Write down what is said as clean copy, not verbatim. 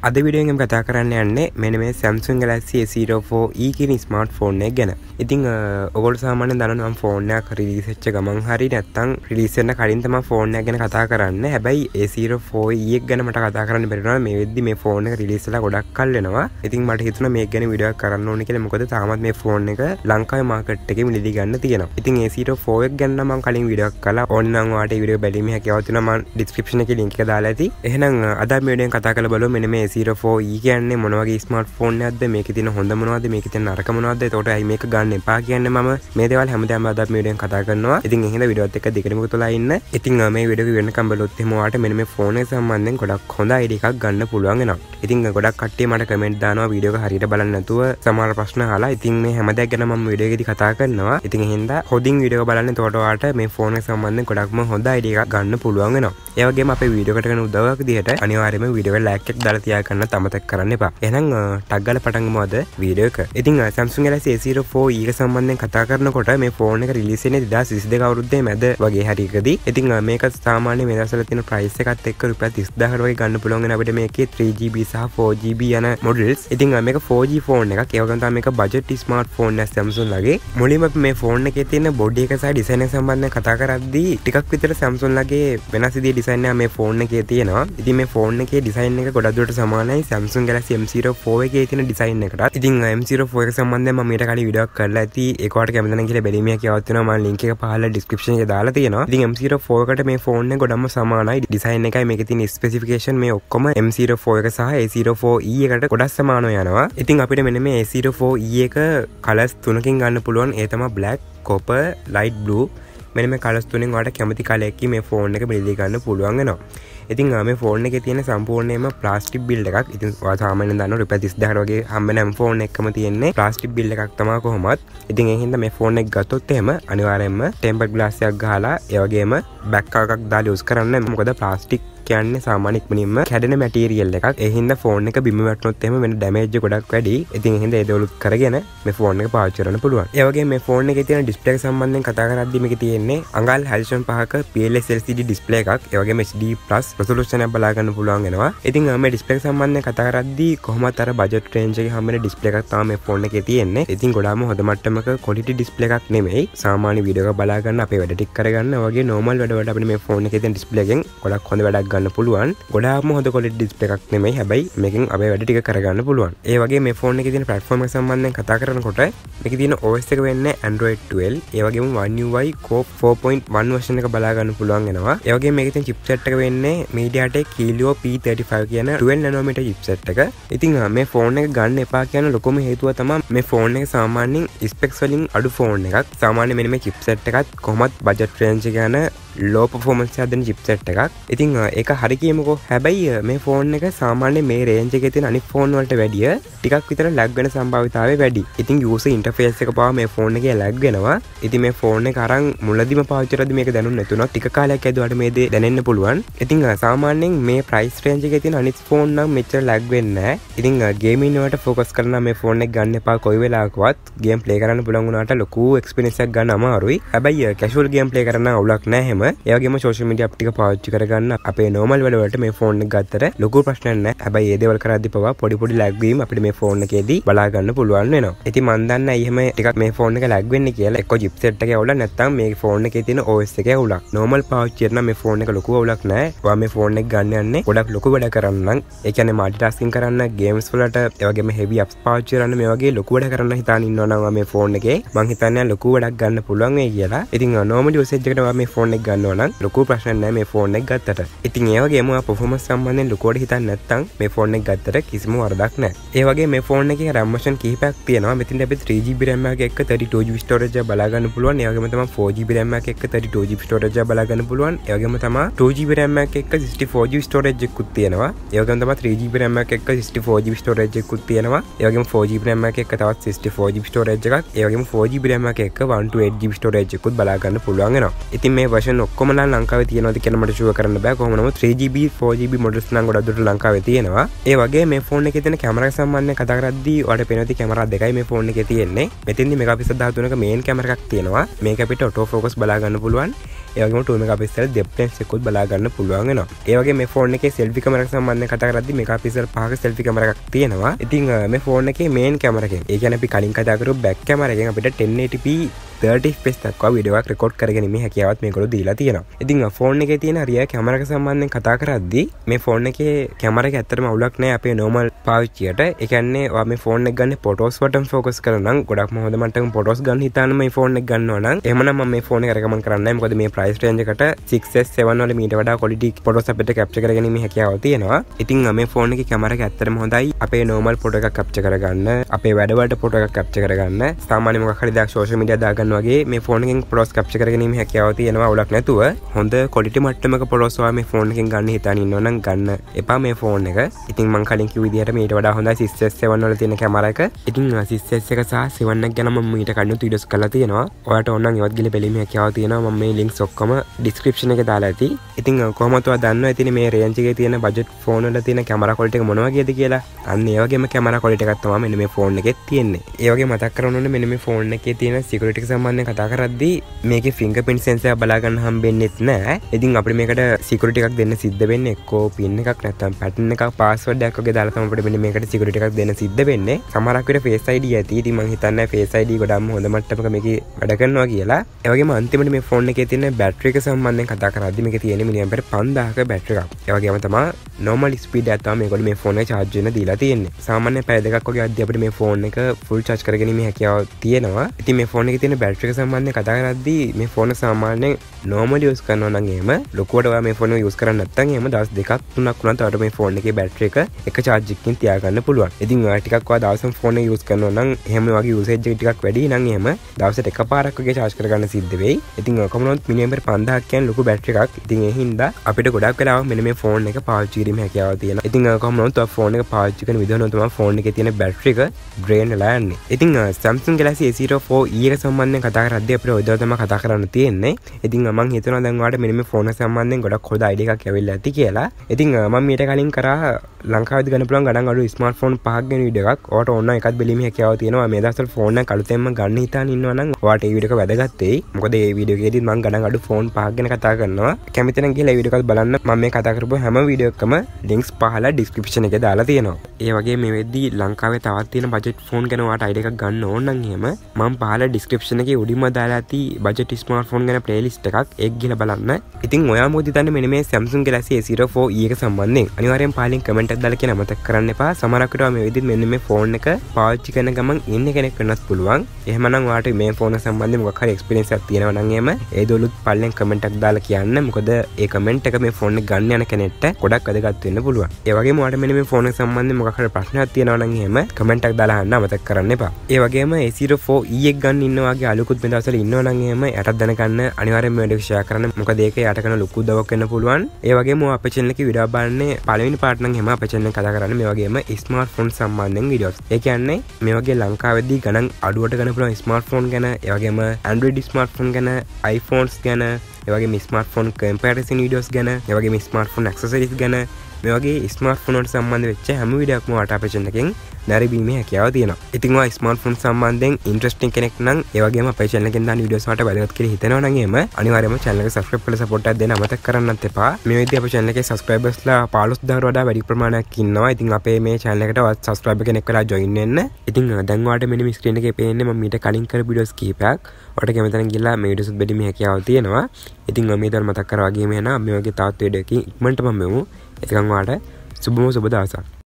අද වීඩියෝ එකෙන් කතා කරන්න යන්නේ මෙන්න මේ Samsung Galaxy A04e කියන ස්මාර්ට්ෆෝන් එක ගැන. ඉතින් ඔයගොල්ලෝ සාමාන්‍යයෙන් දන්නවා මම ෆෝන් එකක් රිලීස් වෙච්ච ගමන් හරි නැත්නම් රිලීස් වෙන්න කලින් තමයි ෆෝන් එක ගැන කතා කරන්නේ. හැබැයි A04e එක ගැන මට කතා කරන්න බැරි වුණා. මේ වෙද්දි මේ ෆෝන් එක රිලීස් වෙලා ගොඩක් කල් වෙනවා. ඉතින් මට හිතුණා මේක ගැන වීඩියෝ එකක් කරන්න ඕනේ කියලා. මොකද තාමත් මේ ෆෝන් එක ලංකාවේ මාකට් එකේ මිලදී ගන්න තියෙනවා. ඉතින් A04 එක ගැන මම කලින් වීඩියෝ එකක් කළා. ඕනනම් ඔයාලට මේ වීඩියෝ බැලීමේ හැකියාව තියෙනවා. මම ඩිස්ක්‍රිප්ෂන් එකේ ලින්ක් එක දාලා ඇති. එහෙනම් අද මේ වීඩියෝ එකෙන් කතා කරලා බලමු මෙන්න මේ A04e කියන්නේ මොන වගේ ස්මාර්ට්ෆෝන් එකක්ද, මේකේ තියෙන හොඳ මොනවද, මේකේ තියෙන නරක මොනවද, එතකොට අයි මේක ගන්න එපා කියන්නේ මම මේ දේවල් හැමදාම අද මේ වීඩියෝෙන් කතා කරනවා. ඉතින් එහෙනම් වීඩියෝත් එක්ක දිගටම තුලා ඉන්න. ඉතින් මේ වීඩියෝ එක වෙනකම් බලුවොත් එහෙම ඔයාලට මෙන්න මේ ෆෝන් එක සම්බන්ධයෙන් ගොඩක් හොඳ අයිඩියා එකක් ගන්න පුළුවන් වෙනවා. ඉතින් ගොඩක් කට්ටිය මට කමෙන්ට් දානවා වීඩියෝ එක හරියට බලන්න නැතුව සමහර ප්‍රශ්න අහලා. ඉතින් මේ හැමදාම ගැන මම වීඩියෝ එකේදී කතා කරනවා. ඉතින් එහෙනම් හොඳින් වීඩියෝ එක බලන්න. එතකොට ඔයාලට මේ ෆෝන් එක සම්බන්ධයෙන් ගොඩක්ම හොඳ අයිඩියා එකක් ගන්න පුළුවන් වෙනවා. ඒ වගේම අපේ වීඩියෝ එකට කරන උදව්වක් විදිහට අනිවාර්යයෙන්ම වීඩියෝ එකට ලයික් එකක් දාලා තියාගන්න අමතක කරන්න එපා. එහෙනම් ටග් ගාලා පටන් ගමු අද වීඩියෝ එක. ඉතින් Samsung Galaxy A04e එක සම්බන්ධයෙන් කතා කරනකොට මේ ෆෝන් එක රිලීස් වෙන්නේ 2022 අවුරුද්දේ මැද වගේ හරියකදී. ඉතින් මේක සාමාන්‍ය මේ දවස්වල තියෙන ප්‍රයිස් එකත් එක්ක රුපියල් 30000කට වගේ ගන්න පුළුවන් වෙන අපිට මේකේ 3GB සහ 4GB යන මොඩල්ස්. ඉතින් මේක 4G ෆෝන් එකක්. ඒ වගේම තමයි මේක බජට් ස්මාර්ට් ෆෝන් එකක් Samsung ලගේ. මුලින්ම මේ ෆෝන් එකේ තියෙන බොඩි එක සහ ඩිසයින් එක සම්බන්ධයෙන් කතා කරද්දී ටිකක් විතර Samsung ලගේ වෙනස් විදිහේ ඩිසයින් එක මේ ෆෝන් එකේ තියෙනවා. ඉතින් මේ ෆෝන් එකේ ඩිසයින් එක ගොඩක් දුරට සමානයි Samsung Galaxy M04 එකේ තියෙන ඩිසයින් එකටත්. ඉතින් M04 එක සම්බන්ධයෙන් මම ඊට කලින් වීඩියෝ එකක් කරලා ඇති. ඒක ඔයාලට කැමති නම් කියලා බැලීමේ හැකියාවක් තියෙනවා. මම ලින්ක් එක පහළ ඩිස්ක්‍රිප්ෂන් එකේ දාලා තියෙනවා. ඉතින් M04 එකට මේ ෆෝන් එක ගොඩක්ම සමානයි. ඩිසයින් එකයි මේකේ තියෙන ස්පෙસિෆිකේෂන් මේ ඔක්කොම M04 එක සහ A04e එකට ගොඩක් සමානව යනවා. ඉතින් අපිට මෙන්න මේ A04e එක කලර්ස් තුනකින් ගන්න පුළුවන්. ඒ තමයි black, copper, light blue. මෙන්න මේ කලර්ස් තුනෙන් ඔයාලට කැමති කලර් එකකින් මේ ෆෝන් එක බෙදලා ගන්න පුළුවන් වෙනවා. ඉතින් මේ ෆෝන් එකේ තියෙන සම්පූර්ණයෙන්ම ප්ලාස්ටික් බිල්ඩ් එකක්. ඉතින් ඔයා සාමාන්‍යයෙන් දන්නවා රුපියල් 30000කට වගේ හම්බෙන හැම ෆෝන් එකකම තියෙන්නේ ප්ලාස්ටික් බිල්ඩ් එකක් තමයි කොහොමත්. ඉතින් ඒ හින්දා මේ ෆෝන් එක ගත්තොත් එහෙම අනිවාර්යයෙන්ම ටෙම්පර් ග්ලාස් එකක් ගහලා ඒ වගේම බෑක් කවර් එකක් දාලා යූස් කරන්න. මොකද ප්ලාස්ටික් කියන්නේ සාමාන්‍ය ඉක්මනින්ම කැඩෙන මැටීරියල් එකක්. ඒ හින්දා ෆෝන් එක බිම වැටුනොත් එහෙම වෙන ඩැමේජ් ගොඩක් වැඩි. ඉතින් ඒ හින්දා ඒ දේවලුත් කරගෙන මේ ෆෝන් එක පාවිච්චි කරන්න පුළුවන්. ඒ වගේම මේ ෆෝන් එකේ තියෙන ඩිස්ප්ලේ එක සම්බන්ධයෙන් කතා කරද්දී මේකේ තියෙන්නේ අඟල් 6.5ක PLS LCD ඩිස්ප්ලේ එකක්. ඒ වගේම HD+ resolution එකක් බලා ගන්න පුළුවන් වෙනවා. ඉතින් මේ ඩිස්ප්ලේ එක සම්බන්ධයෙන් කතා කරද්දී කොහොමත් අර බජට් රේන්ජ් එකේ හැමෙන ඩිස්ප්ලේ එකක් තමයි මේ ෆෝන් එකේ තියෙන්නේ. ඉතින් ගොඩාම හොඳ මට්ටමක ක්වොලිටි ඩිස්ප්ලේ එකක් නෙමෙයි. සාමාන්‍ය වීඩියෝ එකක් බලා ගන්න අපේ වැඩ ටික කරගන්න වගේ normal වැඩ වලට අපිට මේ ෆෝන් එකේ තියෙන ඩිස්ප්ලේ එකෙන් ගොඩක් හොඳ වැඩක් ගන්න පුළුවන්. ගොඩාක්ම හොඳ ක්වොලිටි ඩිස්ප්ලේ එකක් නෙමෙයි. හැබැයි මේකෙන් අපේ වැඩ ටික කරගන්න පුළුවන්. ඒ වගේ මේ ෆෝන් එකේ තියෙන ප්ලැට්ෆෝම් එක සම්බන්ධයෙන් කතා කරනකොට මේකේ තියෙන OS එක වෙන්නේ Android 12. ඒ වගේම One UI Core 4.1 version එක බලා ගන්න පුළුවන් වෙනවා. ඒ වගේම මේකේ තියෙන chipset එක වෙන්නේ MediaTek Helio P35 කියන 12 nanometer chipset එක. ඉතින් මේ ෆෝන් එක ගන්න එපා කියන ලොකුම හේතුව තමයි මේ ෆෝන් එක සාමාන්‍යයෙන් ස්පෙක්ස් වලින් අඩු ෆෝන් එකක්. සාමාන්‍ය මෙන්න මේ chipset එකත් කොහොමත් බජට් රේන්ජ් එක යන low performance හදන chipset එකක්. ඉතින් ඒක හරි කියමුකෝ. හැබැයි මේ ෆෝන් එක සාමාන්‍ය මේ රේන්ජ් එකේ තියෙන අනිත් ෆෝන් වලට වැඩිය ටිකක් විතර ලැග් වෙන සම්භාවිතාවය වැඩි. ඉතින් user interface එක පාව මේ ෆෝන් එකේ ලැග් වෙනවා. ඉතින් මේ ෆෝන් එක අරන් මුලදිම පාවිච්චි කරද්දි මේක දැනුන්නේ නැතුණා. ටික කාලයක් ඇදුවාට මේ දේ දැනෙන්න පුළුවන්. ඉතින් සාමාන්‍යයෙන් මේ price range එකේ තියෙන අනිත් ෆෝන් නම් මෙච්චර ලැග් වෙන්නේ නැහැ. ඉතින් ගේමින් වලට focus කරන මේ ෆෝන් එක ගන්න එපා. කොයි වෙලාවකවත් ගේම් ප්ලේ කරන්න පුළුවන් වුණාට ලොකු experience එකක් ගන්න අමාරුයි. හැබැයි casual game play කරන්න අවුලක් නැහැ හැම. ඒ වගේම social media app ටික පාවිච්චි කරගන්න අපේ normal වැඩ වලට මේ ෆෝන් එක ගත්තට ලොකු ප්‍රශ්නයක් නැහැ. හැබැයි ඒ දේවල් කරද්දී පවා පොඩි lag වීම අපිට මේ ෆෝන් එකේදී බලා ගන්න පුළුවන් වෙනවා. ඉතින් මම දන්නේ එහෙම ටිකක් මේ ෆෝන් එක lag වෙන්නේ කියලා. එක්ක chipset එකේ අවුලක් නැත්නම් මේ ෆෝන් එකේ තියෙන OS එකේ අවුලක්. normal පාවිච්චි කරන මේ ෆෝන් එක ලොකු අවුලක් නැහැ. ඔයා මේ ෆෝන් එක ගන්න යන්නේ ගොඩක් ලොකු වැඩ කරන්න නම්, ඒ කියන්නේ multitasking කරන්න, games වලට, ඒ වගේම heavy apps පාවිච්චි කරන්න, මේ වගේ ලොකු වැඩ කරන්න හිතාන ඉන්නවා නම් මේ ෆෝන් එකේ මම හිතන්නේ ලොකු වැඩක් ගන්න පුළුවන් වෙයි කියලා. ඉතින් normal usage එකට මේ ෆෝන් එක ගන්නවා නම් ලොකු ප්‍රශ්නයක් නැහැ මේ ෆෝන් එක ගත්තට. ඉතින් ඒ වගේම performance සම්බන්ධයෙන් ලොකුවට හිතන්නේ නැත්නම් මේ ෆෝන් එක ගත්තට කිසිම වරදක් නැහැ. ඒ වගේ මේ ෆෝන් එකේ RAM version කිහිපයක් තියෙනවා. මෙතෙන්දී අපි 3GB RAM එකක් එක්ක 32GB storage එක බලා ගන්න පුළුවන්. ඒ වගේම තමයි 4GB RAM එකක් එක්ක 32GB storage එක බලා ගන්න පුළුවන්. ඒ වගේම තමයි 2GB RAM එකක් එක්ක 64GB storage එකකුත් තියෙනවා. ඒ වගේම තමයි 3GB RAM එකක් එක්ක 64GB storage එකකුත් තියෙනවා. ඒ වගේම 4GB RAM එකක් එක්ක තවත් 64GB storage එකක්. ඒ වගේම 4GB RAM එකක් එක්ක 128GB storage එකකුත් බලා ගන්න පුළුවන් වෙනවා. ඉතින් මේ version ඔක්කොම නම් ලංකාවේ තියෙනවද කියලා මට ෂුවර් කරන්න බෑ. කොහොම නමුත් 3GB 4GB models නම් ගොඩක් දුරට ලංකාවේ තියෙනවා. ඒ වගේ මේ ෆෝන් එකේ තියෙන කැමරා සම්බන්ධයෙන් කතා කරද්දී ඔයාලට පේනවා කැමරා දෙකයි මේ ෆෝන් එකේ තියෙන්නේ. මෙතෙන්දී මෙගාපික්සල් 13ක මේන් කැමරා එකක් තියෙනවා. මේක අපිට auto focus බලා ගන්න පුළුවන්. ඒ වගේම 2 මෙගාපික්සල් depth lens එකකුත් බලා ගන්න පුළුවන් වෙනවා. ඒ වගේ මේ ෆෝන් එකේ selfie camera එක සම්බන්ධයෙන් කතා කරද්දී මෙගාපික්සල් 5ක selfie camera එකක් තියෙනවා. ඉතින් මේ ෆෝන් එකේ main camera එකෙන් ඒ කියන්නේ අපි කලින් කතා කරපු back camera එකෙන් අපිට 1080p 30 fps දක්වා වීඩියෝ එකක් රෙකෝඩ් කරගැනීමේ හැකියාවත් මේගොල්ලෝ දීලා තියෙනවා. ඉතින් ෆෝන් එකේ තියෙන rear camera එක සම්බන්ධයෙන් කතා කරද්දී මේ ෆෝන් එකේ camera එක ඇත්තටම අවුලක් නැහැ අපේ normal පාවිච්චියට. ඒ කියන්නේ ඔයා මේ ෆෝන් එක ගන්න photos වලට focus කරනවා නම් ගොඩක්ම හොඳ මට්ටමක photos ගන්න හිතාන මේ ෆෝන් එක ගන්නවා නම් එහෙමනම් මම මේ ෆෝන් එක recommend කරන්නේ නැහැ. මොකද මේ price range එකට 6s 7 වල මීට වඩා quality photos අපිට capture කරගැනීමේ හැකියාව තියෙනවා. ඉතින් මේ ෆෝන් එකේ camera එක ඇත්තටම හොඳයි. අපේ normal photo එකක් capture කරගන්න, අපේ වැඩවලට photo එකක් capture කරගන්න, සාමාන්‍ය මොකක් හරි දෙයක් social media දාගන්න වගේ මේ ෆෝන් එකෙන් photos capture කරගැනීමේ හැකියාව තියෙනවා අවුලක් නැතුව. හොඳ quality මට්ටමක photos ඔයා මේ ෆෝන් එකෙන් ගන්න හිතාන ඉන්නවා නම් ගන්න එපා මේ ෆෝන් එක. ඉතින් මම කලින් කිව්ව විදිහට මීට වඩා හොඳයි 6s 7 වල තියෙන කැමරා එක. ඉතින් 6s එක සහ 7 එක ගැන මම මීට කලින් වීඩියෝස් කරලා තියෙනවා. ඔයාලට ඕන නම් ඒවත් ගිහලා බැලීමේ හැකියාව තියෙනවා. මම මේ links ඔක්කොම description එකේ දාලා ඇති. ඉතින් කොහොමද ඔයා දන්නවා ඉතින් මේ range එකේ තියෙන budget phone වල තියෙන කැමරා quality එක මොන වගේද කියලා? අන්න ඒ වගේම කැමරා quality එකක් තමයි මෙන්න මේ ෆෝන් එකේ තියෙන්නේ. ඒ වගේ මතක් කරගන්න ඕනේ මෙන්න මේ ෆෝන් එකේ තියෙන security එක සම්බන්ධයෙන් කතා කරද්දී මේකේ fingerprint sensor බලා ගන්න හම්බෙන්නෙත් නැහැ. ඉතින් අපිට මේකට security එකක් දෙන්න සිද්ධ වෙන්නේ එක්කෝ pin එකක් නැත්නම් pattern එකක් password එකක් වගේ දාලා තමයි අපිට මෙන්න මේකට security එකක් දෙන්න සිද්ධ වෙන්නේ. සමහරක් විට face ID ඇති. ඉතින් මම හිතන්නේ face ID ගොඩක්ම හොඳ මට්ටමක මේකේ වැඩ කරනවා කියලා. ඒ වගේම අන්තිමට මේ ෆෝන් එකේ තියෙන බැටරි එක සම්බන්ධයෙන් කතා කරද්දී මේකේ තියෙන මිලියම්පියර් 5000ක බැටරි එකක්. ඒ වගේම තමයි normal speed එක තමයි මේගොල්ලෝ මේ ෆෝන් එක charge වෙන්න දීලා තියෙන්නේ. සාමාන්‍ය පැය දෙකක් වගේ අද්දී අපිට මේ ෆෝන් එක full charge කරගැනීමේ හැකියාව තියෙනවා. ඉතින් මේ ෆෝන් එකේ තියෙන බැටරි එක සම්බන්ධයෙන් කතා කරද්දී මේ ෆෝන් එක සාමාන්‍යයෙන් normal use කරනවා නම් එහෙම ලොකුවට ඔයා මේ ෆෝන් එක use කරන්නේ නැත්නම් එහෙම දවස් දෙකක් තුනක් වුණත් ඔයාලට මේ ෆෝන් එකේ බැටරි එක charge එකකින් තියාගන්න පුළුවන්. ඉතින් ඔයා ටිකක් ඔයා දවසම ෆෝන් එක use කරනවා නම් එහෙම වගේ usage එක ටිකක් වැඩි නම් එහෙම දවසට එකපාරක් වගේ charge කරගන්න සිද්ධ වෙයි. ඉතින් කොහොමවත් මිලියම්පියර් 5000ක් කියන්නේ ලොකු බැටරි එකක්. ඉතින් ඒ හින්දා අපිට ගොඩක් වෙලාවට මෙන්න මේ ෆෝන් එක පාවිච්චි කිරීමේ හැකියාව තියෙනවා. ඉතින් කොහොමවත් ඔයා ෆෝන් එක පාවිච්චි කරන විදිහ නෝ තමයි ෆෝන් එකේ තියෙන බැටරි එක drain වෙලා යන්නේ. ඉතින් Samsung Galaxy A04e එක සම්බන්ධයෙන් කතා කරද්දී අපිට ඔය දේ තමයි කතා කරන්න තියෙන්නේ. ඉතින් මම හිතනවා දැන් ඔයාලට මෙන්න මේ ෆෝන් එක සම්බන්ධයෙන් ගොඩක් හොඳ idea එකක් ඇවිල්ලා ඇති කියලා. ඉතින් මම මීට කලින් කරා ලංකාවේදී ගන්න පුළුවන් ගණන් අඩු ස්මාර්ට්ෆෝන් 5ක් ගැන වීඩියෝ එකක්. ඔයාලට ඕන එකක් බැලීමේ හැකියාව තියෙනවා. මේ දවස්වල ෆෝන් එක අලුතෙන්ම ගන්න හිතාන ඉන්නවා නම් ඔයාලට මේ වීඩියෝ එක වැදගත් වෙයි. මොකද මේ වීඩියෝ එකේදී මම ගණන් අඩු ෆෝන් 5ක් ගැන කතා කරනවා. කැමති නම් ගිහලා වීඩියෝ එකත් බලන්න. මම මේ කතා කරපු හැම වීඩියෝ එකකම links පහළ description එකේ දාලා තියෙනවා. ඒ වගේ මේ වෙද්දී ලංකාවේ තවත් තියෙන budget phone ගැන ඔයාලට idea එකක් ගන්න ඕන නම් එහෙම මම පහළ description එකේ උඩින්ම දාලා ඇති budget smartphone ගැන playlist එකක් ඒක ගිහලා බලන්න. ඉතින් ඔයා මොකද හිතන්නේ මෙන්න මේ Samsung Galaxy A04e එක සම්බන්ධයෙන්? අනිවාර්යෙන් පහලින් comment එකක් දාලා කියන අමතක කරන්න එපා. සමහරක් විට මේ වෙද්දී මෙන්න මේ phone එක පාවිච්චි කරන ගමන් ඉන්න කෙනෙක් වෙන්නත් පුළුවන්. එහෙමනම් ඔයාලට මේ phone එක සම්බන්ධයෙන් මොකක් හරි experience එකක් තියෙනවා නම් එහෙම ඒ දොලුත් පහලින් comment එකක් දාලා කියන්න. මොකද ඒ comment එක මේ phone එක ගන්න යන කෙනෙක්ට ගොඩක් වැදගත් වෙන්න පුළුවන්. ඒ වගේම ඔයාලට මෙන්න මේ phone එක සම්බන්ධයෙන් මොකක් හරි ප්‍රශ්නයක් තියෙනවා නම් එහෙම comment එකක් දාලා අහන්න අමතක කරන්න එපා. ඒ වගේම A04e එක ගන්න ඉන්නවා වගේ අලුකුත් මේ දවස්වල ඉන්නවා නම් එහෙම යටත් දැනගන්න අනිවාර්යෙන්ම මේ වීඩියෝ share කරන්න. මොකද ඒක යට කරන ලොකු උදව්වක් වෙන්න පුළුවන්. ඒ වගේම අපේ channel එකේ වීඩියෝ බලන්නේ පළවෙනි පාර්ට් නම් එහෙම අපේ channel එක කතා කරන්නේ මේ වගේම ස්මාර්ට්ෆෝන් සම්බන්ධයෙන් වීඩියෝස්. ඒ කියන්නේ මේ වගේ ලංකාවේදී ගණන් අඩුවට ගන්න පුළුවන් ස්මාර්ට්ෆෝන් ගැන, ඒ වගේම Android ස්මාර්ට්ෆෝන් ගැන, iPhones ගැන, ඒ වගේම ස්මාර්ට්ෆෝන් comparison videos ගැන, ඒ වගේම ස්මාර්ට්ෆෝන් accessories ගැන මේ වගේ ස්මාර්ට්ෆෝන් වලට සම්බන්ධ වෙච්ච හැම වීඩියෝ එකක්ම ඔයාලට අපේ channel එකෙන් නැරඹීමේ හැකියාව තියෙනවා. ඉතින් ඔයා ස්මාර්ට්ෆෝන් සම්බන්ධයෙන් ඉන්ට්‍රෙස්ටිං කෙනෙක් නම් ඒ වගේම අපේ channel එකෙන් දාන වීඩියෝස් වලට වැදගත් කියලා හිතනවා නම් එහෙම අනිවාර්යයෙන්ම channel එක subscribe කරලා support එකක් දෙන්න අමතක කරන්නත් එපා. මේ විදිහට අපේ channel එකේ subscribersලා 15000කට වඩා වැඩි ප්‍රමාණයක් ඉන්නවා. ඉතින් අපේ මේ channel එකට ඔයත් subscriber කෙනෙක් වෙලා join වෙන්න. ඉතින් දැන් ඔයාලට මෙන්න මේ screen එකේ පේන්නේ මම මීට කලින් කරපු වීඩියෝස් කීපයක්. ඔයාලට කැමති නම් ගිහලා මේ වීඩියෝස් බැලීමේ හැකියාව තියෙනවා. ඉතින් මම මේ දවල් මතක් කරා වගේම එනවා මේ වගේ තවත් වීඩියෝ එකකින් ඉක්මනටම මෙමු. ඒකන් ඔයාලට සුබ දවසක්.